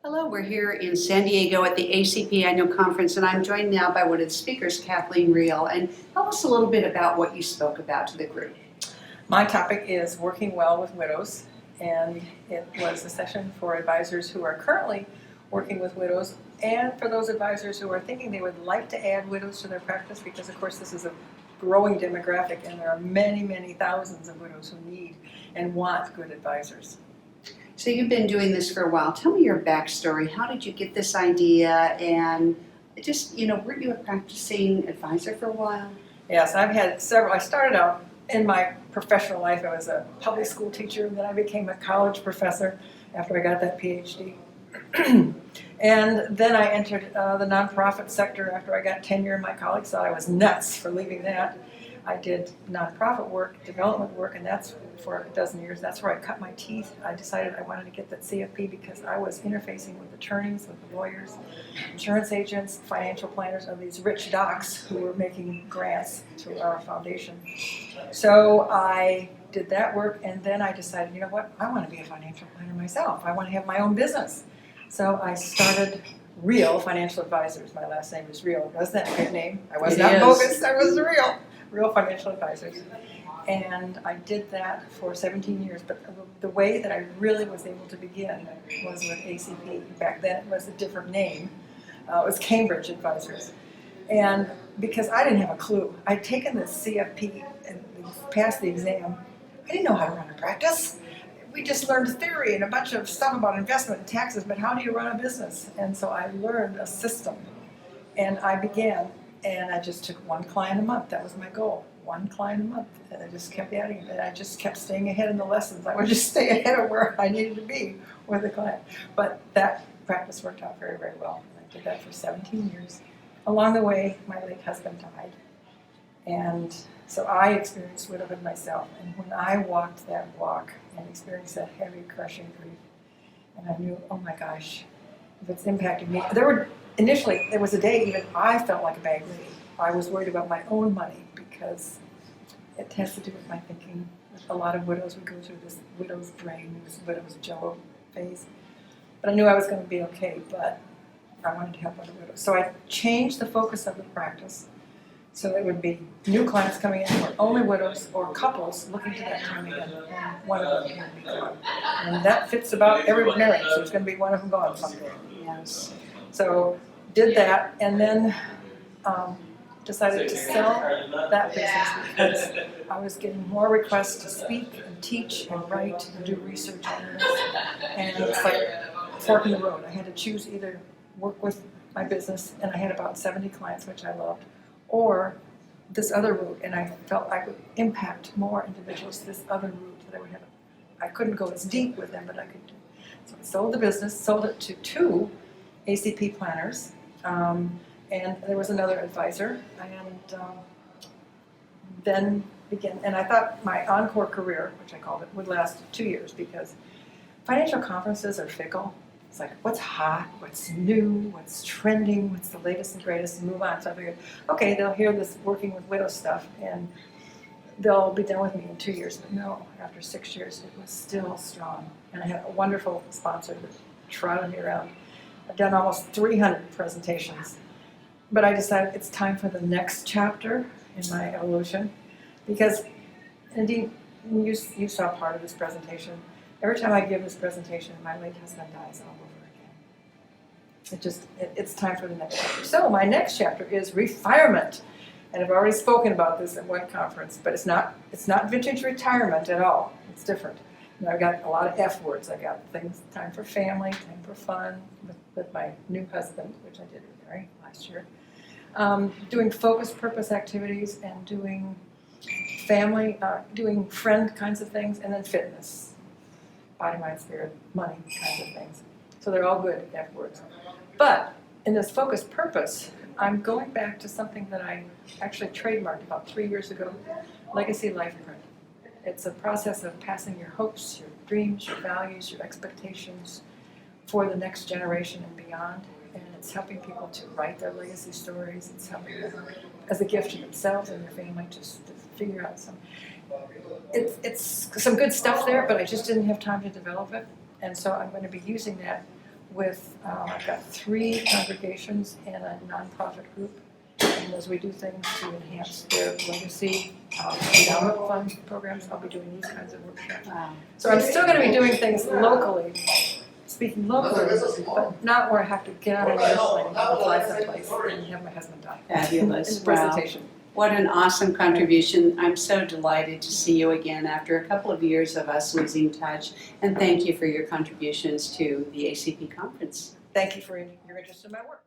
Hello, we're here in San Diego at the ACP Annual Conference, and I'm joined now by one of the speakers, Kathleen Rehl. And tell us a little bit about what you spoke about to the group. My topic is working well with widows, and it was a session for advisors who are currently working with widows and for those advisors who are thinking they would like to add widows to their practice, because of course this is a growing demographic and there are many, many thousands of widows who need and want good advisors. So you've been doing this for a while. Tell me your backstory. How did you get this idea? And just, weren't you a practicing advisor for a while? Yes, I've had several. I started out in my professional life, I was a public school teacher, and then I became a college professor after I got that PhD. And then I entered the nonprofit sector after I got tenure, and my colleagues thought I was nuts for leaving that. I did nonprofit work, development work, and that's for a dozen years. That's where I cut my teeth. I decided I wanted to get that CFP because I was interfacing with attorneys, with the lawyers, insurance agents, financial planners of these rich docs who were making grants to our foundation. So I did that work, and then I decided, you know what, I want to be a financial planner myself. I want to have my own business. So I started Rehl Financial Advisors. My last name is Rehl. Wasn't that a good name? I was not bogus, I was Rehl Financial Advisors. And I did that for 17 years, but the way that I really was able to begin was with ACP. Back then it was a different name. It was Cambridge Advisors. And because I didn't have a clue, I'd taken the CFP and passed the exam. I didn't know how to run a practice. We just learned theory and a bunch of stuff about investment and taxes, but how do you run a business? And so I learned a system. And I began, and I just took one client a month. That was my goal, one client a month. And I just kept adding it. And I just kept staying ahead in the lessons. I would just stay ahead of where I needed to be with the client. But that practice worked out very, very well. I did that for 17 years. Along the way, my late husband died. And so I experienced widowhood myself. And when I walked that walk and experienced that heavy, crushing grief, and I knew, oh my gosh, if it's impacting me. Initially, there was a day even I felt like a bag lady. I was worried about my own money because it has to do with my thinking. A lot of widows would go through this widow's brain, this widow's jello phase. But I knew I was going to be okay, but I wanted to help other widows. So I changed the focus of the practice so it would be new clients coming in who were only widows or couples looking to that time again. And one of them would be gone. And that fits about every marriage, so there's going to be one of them gone someday. Yes. So did that, and then decided to sell that business because I was getting more requests to speak and teach and write and do research on this. And it's like a fork in the road. I had to choose either work with my business, and I had about 70 clients, which I loved, or this other route, and I felt I would impact more individuals this other route that I would have. I couldn't go as deep with them, but I could do. So I sold the business, sold it to 2 ACP planners, and there was another advisor, and then began, and I thought my encore career, which I called it, would last 2 years, because financial conferences are fickle. It's like, what's hot, what's new, what's trending, what's the latest and greatest, and move on. So I figured, okay, they'll hear this working with widow stuff, and they'll be done with me in 2 years. But no, after 6 years, it was still strong. And I had a wonderful sponsor that trotted me around. I've done almost 300 presentations. But I decided it's time for the next chapter in my evolution. Because, indeed, you saw part of this presentation. Every time I give this presentation, my late husband dies all over again. It's time for the next chapter. So my next chapter is refirement. And I've already spoken about this at one conference, but it's not vintage retirement at all. It's different. I've got a lot of F words. I got things, time for family, time for fun, with my new husband, which I did marry last year. Doing focused purpose activities and doing family, doing friend kinds of things, and then fitness, body, mind, spirit, money kinds of things. So they're all good F words. But in this focused purpose, I'm going back to something that I actually trademarked about 3 years ago, Legacy Life Print. It's a process of passing your hopes, your dreams, your values, your expectations for the next generation and beyond. And it's helping people to write their legacy stories. It's helping them as a gift to themselves and their family to figure out some. It's some good stuff there, but I just didn't have time to develop it. And so I'm going to be using that with, I've got 3 congregations and a nonprofit group. And as we do things to enhance their legacy, endowment fund programs, I'll be doing these kinds of workshops. Wow. So I'm still going to be doing things locally, speaking locally, but not where I have to get on an airplane and fly someplace and have my husband die Fabulous. in the presentation. What an awesome contribution. I'm so delighted to see you again after a couple of years of us losing touch. And thank you for your contributions to the ACP conference. Thank you for your interest in my work.